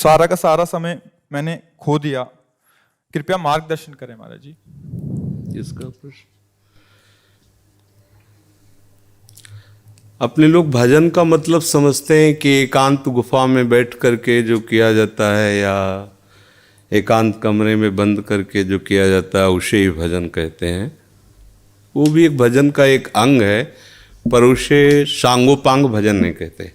सारा का सारा समय मैंने खो दिया। कृपया मार्गदर्शन करें महाराज जी। इसका प्रश्न, अपने लोग भजन का मतलब समझते हैं कि एकांत गुफा में बैठ करके जो किया जाता है या एकांत कमरे में बंद करके जो किया जाता है उसे ही भजन कहते हैं। वो भी एक भजन का एक अंग है, पर उसे सांगोपांग भजन नहीं कहते।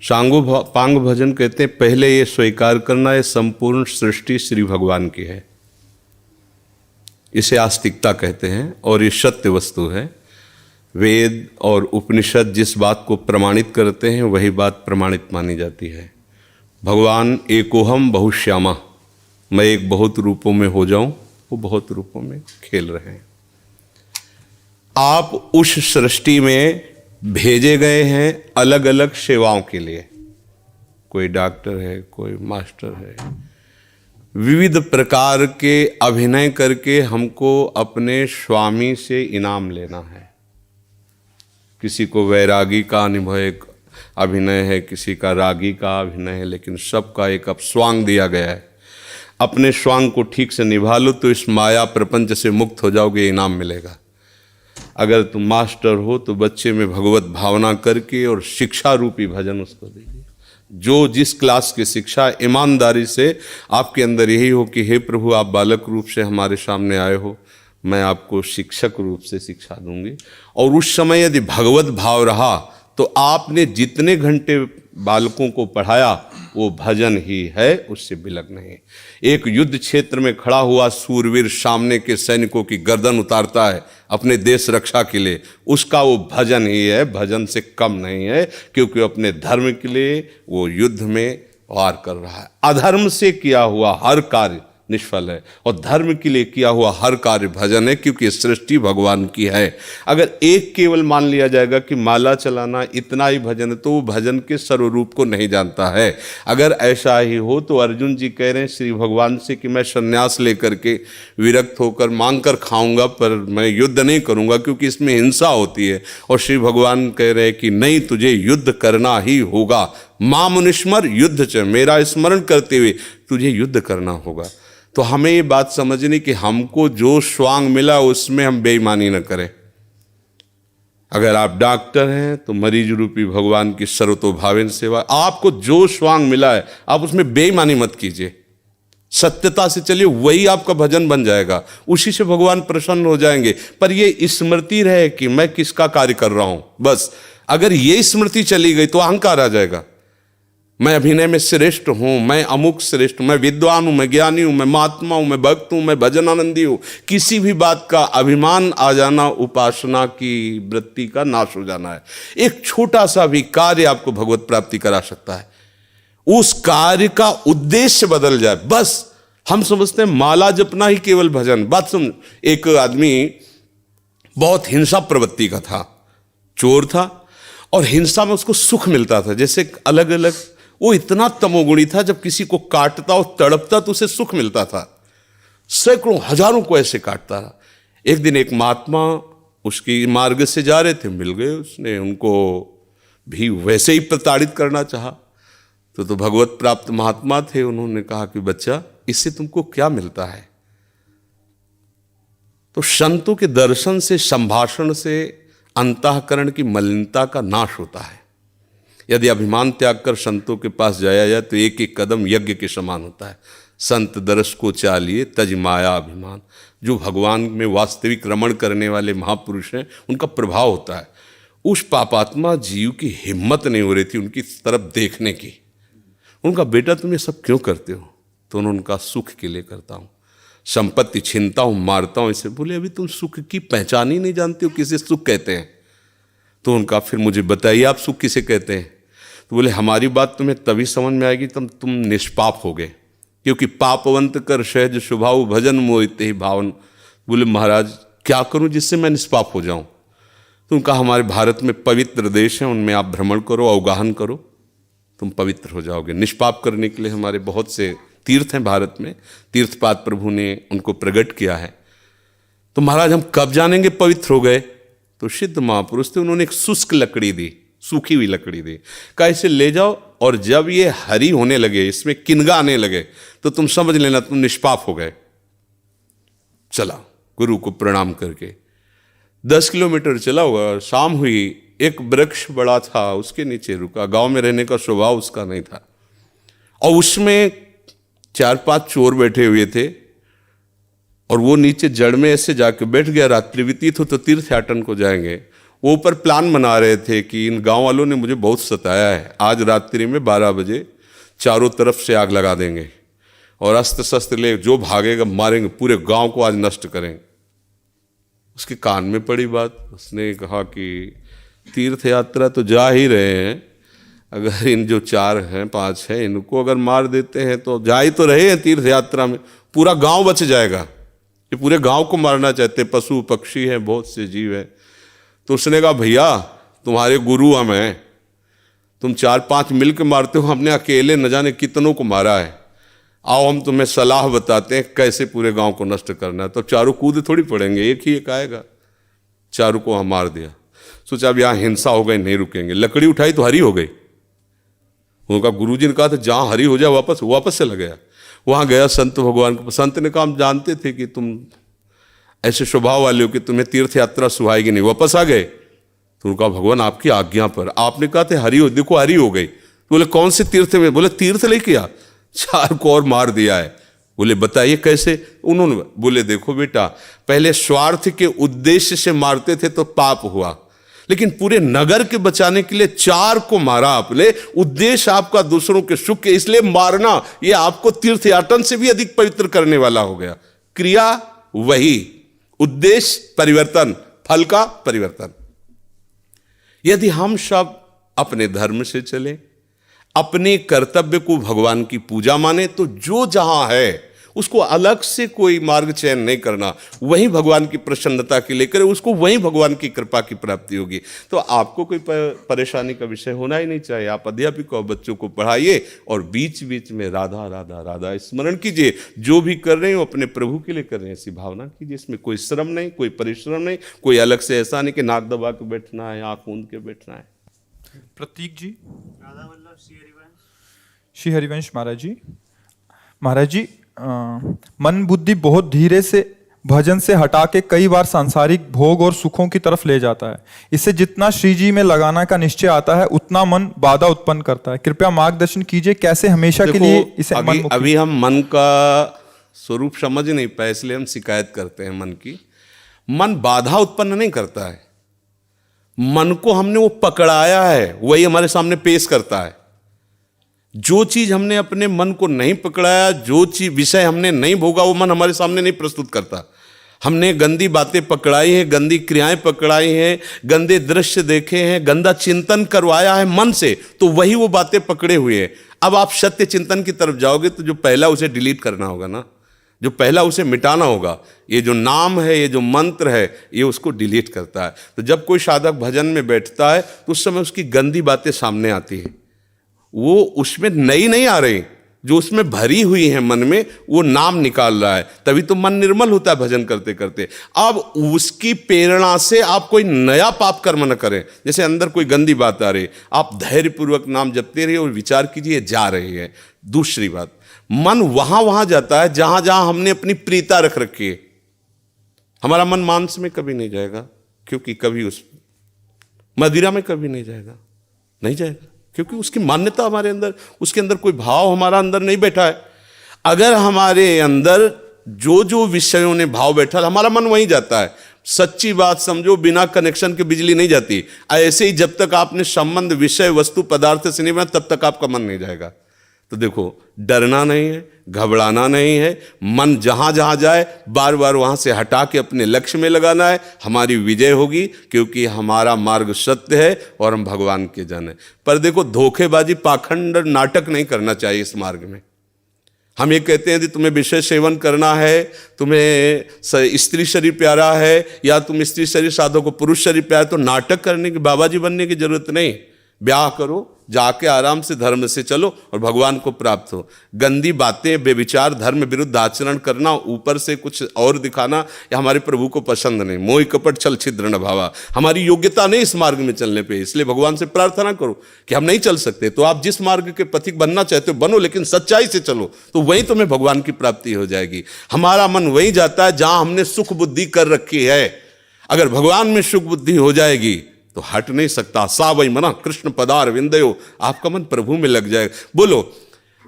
सांगोपांग भजन कहते हैं पहले ये स्वीकार करना है संपूर्ण सृष्टि श्री भगवान की है, इसे आस्तिकता कहते हैं और ये सत्य वस्तु है। वेद और उपनिषद जिस बात को प्रमाणित करते हैं वही बात प्रमाणित मानी जाती है। भगवान एकोहम बहुश्यामा, मैं एक बहुत रूपों में हो जाऊं, वो बहुत रूपों में खेल रहे हैं। आप उस सृष्टि में भेजे गए हैं अलग अलग सेवाओं के लिए। कोई डॉक्टर है, कोई मास्टर है, विविध प्रकार के अभिनय करके हमको अपने स्वामी से इनाम लेना है। किसी को वैरागी का अनुभव एक अभिनय है, किसी का रागी का अभिनय है, लेकिन सबका एक अब स्वांग दिया गया है। अपने स्वांग को ठीक से निभा लो तो इस माया प्रपंच से मुक्त हो जाओगे, इनाम मिलेगा। अगर तुम मास्टर हो तो बच्चे में भगवत भावना करके और शिक्षा रूपी भजन उसको दीजिए। जो जिस क्लास की शिक्षा, ईमानदारी से आपके अंदर यही हो कि हे प्रभु, आप बालक रूप से हमारे सामने आए हो, मैं आपको शिक्षक रूप से शिक्षा दूंगी। और उस समय यदि भगवत भाव रहा तो आपने जितने घंटे बालकों को पढ़ाया वो भजन ही है, उससे बिलक नहीं। एक युद्ध क्षेत्र में खड़ा हुआ सूरवीर सामने के सैनिकों की गर्दन उतारता है अपने देश रक्षा के लिए, उसका वो भजन ही है, भजन से कम नहीं है, क्योंकि अपने धर्म के लिए वो युद्ध में वार कर रहा है। अधर्म से किया हुआ हर कार्य निष्फल है और धर्म के लिए किया हुआ हर कार्य भजन है, क्योंकि सृष्टि भगवान की है। अगर एक केवल मान लिया जाएगा कि माला चलाना इतना ही भजन है तो वो भजन के सर्वरूप को नहीं जानता है। अगर ऐसा ही हो तो अर्जुन जी कह रहे हैं श्री भगवान से कि मैं संन्यास लेकर के विरक्त होकर मांग कर खाऊंगा, पर मैं युद्ध नहीं करूंगा क्योंकि इसमें हिंसा होती है। और श्री भगवान कह रहे हैं कि नहीं, तुझे युद्ध करना ही होगा। मां मुनिस्मर युद्ध च, मेरा स्मरण करते हुए तुझे युद्ध करना होगा। तो हमें ये बात समझनी कि हमको जो स्वांग मिला उसमें हम बेईमानी न करें। अगर आप डॉक्टर हैं तो मरीज रूपी भगवान की सर्वतोभावेन सेवा, आपको जो स्वांग मिला है आप उसमें बेईमानी मत कीजिए, सत्यता से चलिए, वही आपका भजन बन जाएगा, उसी से भगवान प्रसन्न हो जाएंगे। पर ये स्मृति रहे कि मैं किसका कार्य कर रहा हूं, बस अगर ये स्मृति चली गई तो अहंकार आ जाएगा। मैं अभिनय में श्रेष्ठ हूँ, मैं अमुक श्रेष्ठ, मैं विद्वान हूँ, मैं ज्ञानी हूँ, मैं महात्मा हूँ, मैं भक्त हूँ, मैं भजनानंदी हूँ, किसी भी बात का अभिमान आ जाना उपासना की वृत्ति का नाश हो जाना है। एक छोटा सा भी कार्य आपको भगवत प्राप्ति करा सकता है, उस कार्य का उद्देश्य बदल जाए। बस हम समझते हैं माला जपना ही केवल भजन। बात सुन, एक आदमी बहुत हिंसा प्रवृत्ति का था, चोर था, और हिंसा में उसको सुख मिलता था। जैसे अलग अलग, वो इतना तमोगुणी था, जब किसी को काटता और तड़पता तो उसे सुख मिलता था। सैकड़ों हजारों को ऐसे काटता था। एक दिन एक महात्मा उसकी मार्ग से जा रहे थे, मिल गए, उसने उनको भी वैसे ही प्रताड़ित करना चाहा। तो भगवत प्राप्त महात्मा थे, उन्होंने कहा कि बच्चा, इससे तुमको क्या मिलता है? तो संतों के दर्शन से, संभाषण से अंतःकरण की मलिनता का नाश होता है। यदि अभिमान त्याग कर संतों के पास जाया जाए तो एक एक कदम यज्ञ के समान होता है। संत दरस को चालिए तज माया अभिमान। जो भगवान में वास्तविक रमण करने वाले महापुरुष हैं, उनका प्रभाव होता है। उस पापात्मा जीव की हिम्मत नहीं हो रही थी उनकी तरफ देखने की। उनका बेटा तुम ये सब क्यों करते हो? तो उन्होंने उनका सुख के लिए करता हूँ, संपत्ति छीनता हूँ, मारता हूँ। इसे बोले अभी तुम सुख की पहचान ही नहीं जानते हो, किसे सुख कहते हैं? तो उनका फिर मुझे बताइए आप सुख किसे कहते हैं? तो बोले हमारी बात तुम्हें तभी समझ में आएगी तब तुम निष्पाप हो गए, क्योंकि पापवंत कर सहज स्वभाव भजन मोहिते ही भावन। बोले महाराज क्या करूं जिससे मैं निष्पाप हो जाऊं? तो उनका हमारे भारत में पवित्र देश है, उनमें आप भ्रमण करो, अवगाहन करो, तुम पवित्र हो जाओगे। निष्पाप करने के लिए हमारे बहुत से तीर्थ हैं भारत में, तीर्थपाद प्रभु ने उनको प्रकट किया है। तो महाराज हम कब जानेंगे पवित्र हो गए? तो सिद्ध महापुरुष थे, उन्होंने एक शुष्क लकड़ी दी, सूखी हुई लकड़ी दी, कहा इसे ले जाओ और जब ये हरी होने लगे, इसमें किनगा आने लगे, तो तुम समझ लेना तुम निष्पाप हो गए। चला गुरु को प्रणाम करके 10 किलोमीटर चला हुआ, शाम हुई, एक वृक्ष बड़ा था, उसके नीचे रुका। गांव में रहने का स्वभाव उसका नहीं था, और उसमें 4-5 चोर बैठे हुए थे, और वो नीचे जड़ में ऐसे जाके बैठ गया। रात्रि व्यतीत हो तो तीर्थयाटन को जाएंगे। वो ऊपर प्लान बना रहे थे कि इन गांव वालों ने मुझे बहुत सताया है, आज रात्रि में 12 बजे चारों तरफ से आग लगा देंगे और अस्त्र शस्त्र ले जो भागेगा मारेंगे, पूरे गांव को आज नष्ट करेंगे। उसके कान में पड़ी बात, उसने कहा कि तीर्थ यात्रा तो जा ही रहे हैं, अगर इन जो 4 हैं 5 हैं इनको अगर मार देते हैं तो जा ही तो रहे हैं तीर्थ यात्रा में, पूरा गांव बच जाएगा। ये पूरे गांव को मारना चाहते, पशु पक्षी हैं, बहुत से जीव हैं। तो उसने कहा भैया तुम्हारे गुरु हम हैं, तुम 4-5 मिल के मारते हो, हमने अकेले न जाने कितनों को मारा है, आओ हम तुम्हें सलाह बताते हैं कैसे पूरे गांव को नष्ट करना है। तो चारों कूद थोड़ी पड़ेंगे, एक ही एक आएगा। चारों को हम मार दिया। सोचा अब यहाँ हिंसा हो गई, नहीं रुकेंगे। लकड़ी उठाई तो हरी हो गई। उनका गुरुजी ने कहा था जहाँ हरी हो जाए वापस चला गया। वहाँ गया संत भगवान को। संत ने कहा हम जानते थे कि तुम ऐसे स्वभाव वाले हो कि तुम्हें तीर्थ यात्रा सुहाएगी नहीं, वापस आ गए। तो उनका भगवान आपकी आज्ञा पर, आपने कहा था हरी हो, देखो हरी हो गई। तो बोले कौन से तीर्थ में? बोले तीर्थ लेके आ, 4 को और मार दिया है। बोले बताइए कैसे? उन्होंने बोले देखो बेटा, पहले स्वार्थ के उद्देश्य से मारते थे तो पाप हुआ, लेकिन पूरे नगर के बचाने के लिए 4 को मारा आपने। उद्देश्य आपका दूसरों के सुख के, इसलिए मारना ये आपको तीर्थयाटन से भी अधिक पवित्र करने वाला हो गया। क्रिया वही, उद्देश्य परिवर्तन, फल का परिवर्तन। यदि हम सब अपने धर्म से चले, अपने कर्तव्य को भगवान की पूजा माने, तो जो जहां है उसको अलग से कोई मार्ग चयन नहीं करना, वहीं भगवान की प्रसन्नता के लिए करे, उसको वहीं भगवान की कृपा की प्राप्ति होगी। तो आपको कोई परेशानी का विषय होना ही नहीं चाहिए। आप अध्यापिका और बच्चों को पढ़ाइए और बीच बीच में राधा राधा राधा स्मरण कीजिए। जो भी कर रहे हो अपने प्रभु के लिए कर रहे हैं, ऐसी भावना कीजिए। इसमें कोई श्रम नहीं, कोई परिश्रम नहीं, कोई अलग से ऐसा नहीं कि नाक दबा के बैठना है, आँख मूंद के बैठना है। प्रतीक जी। श्री हरिवंश महाराज जी, मन बुद्धि बहुत धीरे से भजन से हटा के कई बार सांसारिक भोग और सुखों की तरफ ले जाता है। इससे जितना श्री जी में लगाना का निश्चय आता है उतना मन बाधा उत्पन्न करता है। कृपया मार्गदर्शन कीजिए कैसे हमेशा के लिए इसे अभी हम मन का स्वरूप समझ नहीं पाए, इसलिए हम शिकायत करते हैं मन की। मन बाधा उत्पन्न नहीं करता है, मन को हमने वो पकड़ाया है, वही हमारे सामने पेश करता है। जो चीज हमने अपने मन को नहीं पकड़ाया, जो चीज विषय हमने नहीं भोगा, वो मन हमारे सामने नहीं प्रस्तुत करता। हमने गंदी बातें पकड़ाई हैं, गंदी क्रियाएं पकड़ाई हैं, गंदे दृश्य देखे हैं, गंदा चिंतन करवाया है मन से, तो वही वो बातें पकड़े हुए हैं। अब आप सत्य चिंतन की तरफ जाओगे तो जो पहला उसे डिलीट करना होगा ना, जो पहला उसे मिटाना होगा। ये जो नाम है, ये जो मंत्र है, ये उसको डिलीट करता है। तो जब कोई साधक भजन में बैठता है तो उस समय उसकी गंदी बातें सामने आती है, वो उसमें नई नहीं आ रही, जो उसमें भरी हुई है मन में, वो नाम निकाल रहा है। तभी तो मन निर्मल होता है भजन करते करते। अब उसकी प्रेरणा से आप कोई नया पाप कर्म न करें। जैसे अंदर कोई गंदी बात आ रही, आप धैर्यपूर्वक नाम जपते रहिए और विचार कीजिए जा रही है। दूसरी बात, मन वहां जाता है जहां जहां हमने अपनी प्रीता रख रखी है। हमारा मन मांस में कभी नहीं जाएगा, क्योंकि कभी उस मदिरा में कभी नहीं जाएगा, नहीं जाएगा, क्योंकि उसकी मान्यता हमारे अंदर, उसके अंदर कोई भाव हमारा अंदर नहीं बैठा है। अगर हमारे अंदर जो जो विषयों ने भाव बैठा, हमारा मन वहीं जाता है। सच्ची बात समझो, बिना कनेक्शन के बिजली नहीं जाती। ऐसे ही जब तक आपने संबंध विषय वस्तु पदार्थ से नहीं बना, तब तक आपका मन नहीं जाएगा। तो देखो, डरना नहीं है, घबराना नहीं है, मन जहां जहां जाए बार बार वहां से हटा के अपने लक्ष्य में लगाना है। हमारी विजय होगी, क्योंकि हमारा मार्ग सत्य है और हम भगवान के जन हैं। पर देखो, धोखेबाजी, पाखंड, नाटक नहीं करना चाहिए इस मार्ग में। हम ये कहते हैं कि तुम्हें विषय सेवन करना है, तुम्हें स्त्री शरीर प्यारा है, या तुम स्त्री शरीर साधो को पुरुष शरीर प्यारा, तो नाटक करने की, बाबा जी बनने की जरूरत नहीं। ब्याह करो, जाके आराम से धर्म से चलो और भगवान को प्राप्त हो। गंदी बातें, बेविचार, धर्म विरुद्ध आचरण करना, ऊपर से कुछ और दिखाना, या हमारे प्रभु को पसंद नहीं। मोह कपट छल छिद्र न भावा, हमारी योग्यता नहीं इस मार्ग में चलने पे। इसलिए भगवान से प्रार्थना करो कि हम नहीं चल सकते, तो आप जिस मार्ग के पथिक बनना चाहते हो बनो, लेकिन सच्चाई से चलो, तो वहीं तुम्हें भगवान की प्राप्ति हो जाएगी। हमारा मन वहीं जाता है जहां हमने सुख बुद्धि कर रखी है। अगर भगवान में सुख बुद्धि हो जाएगी तो हट नहीं सकता। सा वही मना कृष्ण पदार विंदयो, आपका मन प्रभु में लग जाएगा। बोलो,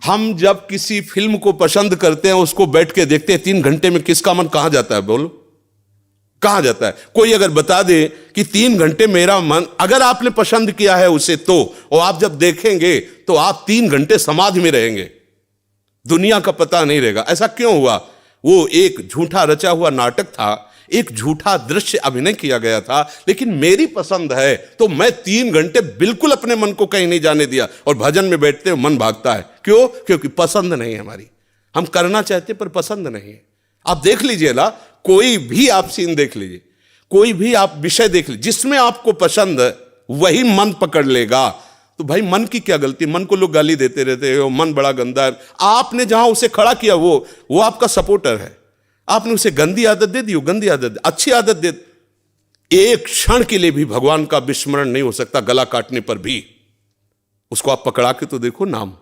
हम जब किसी फिल्म को पसंद करते हैं, उसको बैठ के देखते हैं, 3 घंटे में किसका मन कहां जाता है? बोलो, कहां जाता है? कोई अगर बता दे कि 3 घंटे मेरा मन, अगर आपने पसंद किया है उसे तो, और आप जब देखेंगे तो आप 3 घंटे समाधि में रहेंगे, दुनिया का पता नहीं रहेगा। ऐसा क्यों हुआ? वो एक झूठा रचा हुआ नाटक था, एक झूठा दृश्य अभिनय किया गया था, लेकिन मेरी पसंद है तो मैं 3 घंटे बिल्कुल अपने मन को कहीं नहीं जाने दिया, और भजन में बैठते हो मन भागता है। क्यों? क्योंकि पसंद नहीं है हमारी। हम करना चाहते पर पसंद नहीं है। आप देख लीजिए ना, कोई भी आप सीन देख लीजिए, कोई भी आप विषय देख लीजिए, जिसमें आपको पसंद है वही मन पकड़ लेगा। तो भाई मन की क्या गलती? मन को लोग गाली देते रहते हो, मन बड़ा गंदा है। आपने जहां उसे खड़ा किया वो आपका सपोर्टर है। आपने उसे गंदी आदत दे दी, गंदी आदत, अच्छी आदत दे, एक क्षण के लिए भी भगवान का विस्मरण नहीं हो सकता। गला काटने पर भी उसको आप पकड़ा के तो देखो नाम।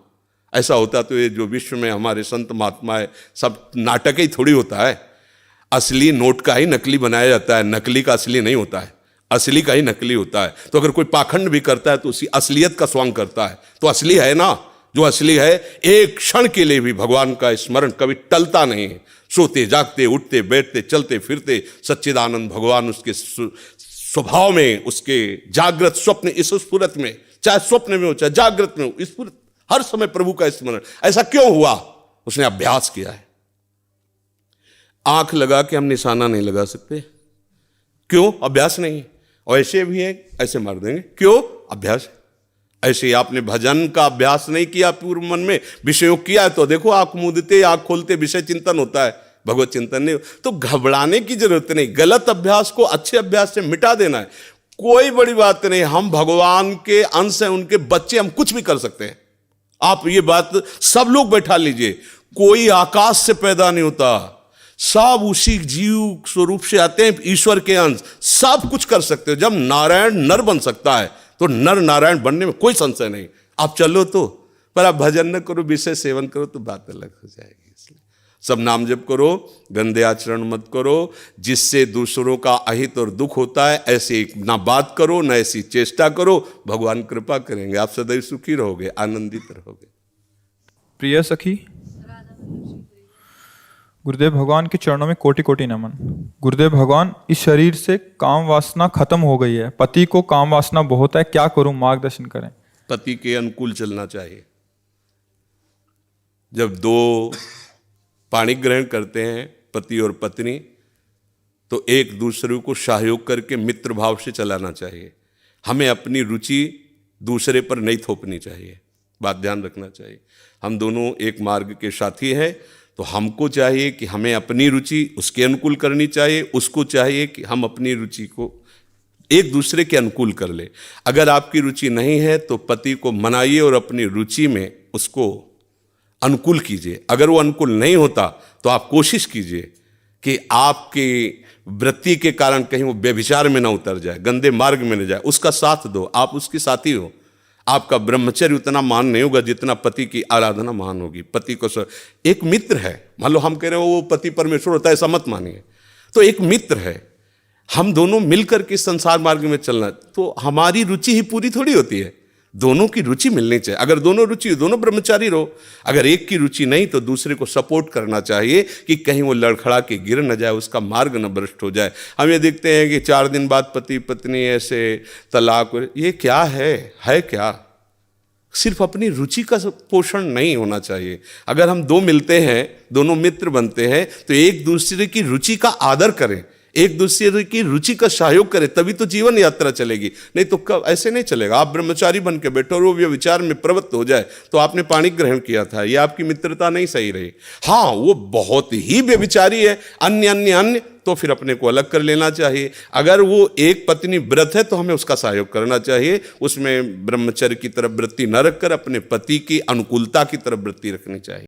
ऐसा होता तो ये जो विश्व में हमारे संत महात्मा है, सब नाटक ही थोड़ी होता है। असली नोट का ही नकली बनाया जाता है, नकली का असली नहीं होता है, असली का ही नकली होता है। तो अगर कोई पाखंड भी करता है तो उसी असलियत का स्वांग करता है, तो असली है ना। जो असली है, एक क्षण के लिए भी भगवान का स्मरण कभी टलता नहीं है। सोते जागते, उठते बैठते, चलते फिरते सच्चिदानंद भगवान उसके स्वभाव में, उसके जागृत स्वप्न इस स्फुरत में, चाहे स्वप्न में हो चाहे जागृत में हो, स्फुरत हर समय प्रभु का स्मरण। ऐसा क्यों हुआ? उसने अभ्यास किया है। आंख लगा के हम निशाना नहीं लगा सकते, क्यों? अभ्यास नहीं है। और ऐसे भी है, ऐसे मार देंगे, क्यों? अभ्यास। ऐसे ही आपने भजन का अभ्यास नहीं किया, पूर्व मन में विषयों किया है, तो देखो आंख मूंदते, आंख खोलते विषय चिंतन होता है, भगवत चिंतन नहीं। तो घबराने की जरूरत नहीं, गलत अभ्यास को अच्छे अभ्यास से मिटा देना है। कोई बड़ी बात नहीं, हम भगवान के अंश हैं, उनके बच्चे, हम कुछ भी कर सकते हैं। आप ये बात सब लोग बैठा लीजिए, कोई आकाश से पैदा नहीं होता, सब उसी जीव स्वरूप से आते हैं, ईश्वर के अंश, सब कुछ कर सकते हो। जब नारायण नर बन सकता है तो नर नारायण बनने में कोई संशय नहीं। आप चलो तो, पर आप भजन न करो, विषय सेवन करो तो बात अलग हो जाएगी। इसलिए सब नाम जप करो, गंदे आचरण मत करो, जिससे दूसरों का अहित और दुख होता है ऐसे ना बात करो, ना ऐसी चेष्टा करो। भगवान कृपा करेंगे, आप सदैव सुखी रहोगे, आनंदित रहोगे। प्रिय सखी, गुरुदेव भगवान के चरणों में कोटि कोटि नमन। गुरुदेव भगवान, इस शरीर से काम वासना खत्म हो गई है, पति को काम वासना बहुत है, क्या करूं, मार्गदर्शन करें। पति के अनुकूल चलना चाहिए। जब 2 पाणी ग्रहण करते हैं, पति और पत्नी, तो एक दूसरे को सहयोग करके मित्र भाव से चलाना चाहिए। हमें अपनी रुचि दूसरे पर नहीं थोपनी चाहिए, बात ध्यान रखना चाहिए। हम दोनों एक मार्ग के साथी हैं, तो हमको चाहिए कि हमें अपनी रुचि उसके अनुकूल करनी चाहिए, उसको चाहिए कि हम अपनी रुचि को एक दूसरे के अनुकूल कर ले। अगर आपकी रुचि नहीं है तो पति को मनाइए और अपनी रुचि में उसको अनुकूल कीजिए। अगर वो अनुकूल नहीं होता तो आप कोशिश कीजिए कि आपकी वृत्ति के कारण कहीं वो व्यभिचार में ना उतर जाए, गंदे मार्ग में न जाए, उसका साथ दो, आप उसकी साथी हो। आपका ब्रह्मचर्य उतना महान नहीं होगा जितना पति की आराधना महान होगी। पति को एक मित्र है, मान लो हम कह रहे हो वो पति परमेश्वर होता है, ऐसा मत मानिए। तो एक मित्र है, हम दोनों मिलकर के संसार मार्ग में चलना, तो हमारी रुचि ही पूरी थोड़ी होती है, दोनों की रुचि मिलनी चाहिए। अगर दोनों रुचि, दोनों ब्रह्मचारी रहो। अगर एक की रुचि नहीं तो दूसरे को सपोर्ट करना चाहिए कि कहीं वो लड़खड़ा के गिर न जाए, उसका मार्ग न भ्रष्ट हो जाए। हम ये देखते हैं कि 4 दिन बाद पति पत्नी ऐसे तलाक, ये क्या है क्या? सिर्फ अपनी रुचि का पोषण नहीं होना चाहिए। अगर हम 2 मिलते हैं, दोनों मित्र बनते हैं, तो एक दूसरे की रुचि का आदर करें, एक दूसरे की रुचि का सहयोग करें, तभी तो जीवन यात्रा चलेगी। नहीं तो कब ऐसे नहीं चलेगा। आप ब्रह्मचारी बन के बैठो और वो व्यभिचार में प्रवृत्त हो जाए, तो आपने पाणी ग्रहण किया था, ये आपकी मित्रता नहीं सही रही। हाँ, वो बहुत ही व्यभिचारी है, अन्य, तो तो फिर अपने को अलग कर लेना चाहिए। अगर वो एक पत्नी व्रत है तो हमें उसका सहयोग करना चाहिए, उसमें ब्रह्मचर्य की तरफ वृत्ति न रखकर अपने पति की अनुकूलता की तरफ वृत्ति रखनी चाहिए।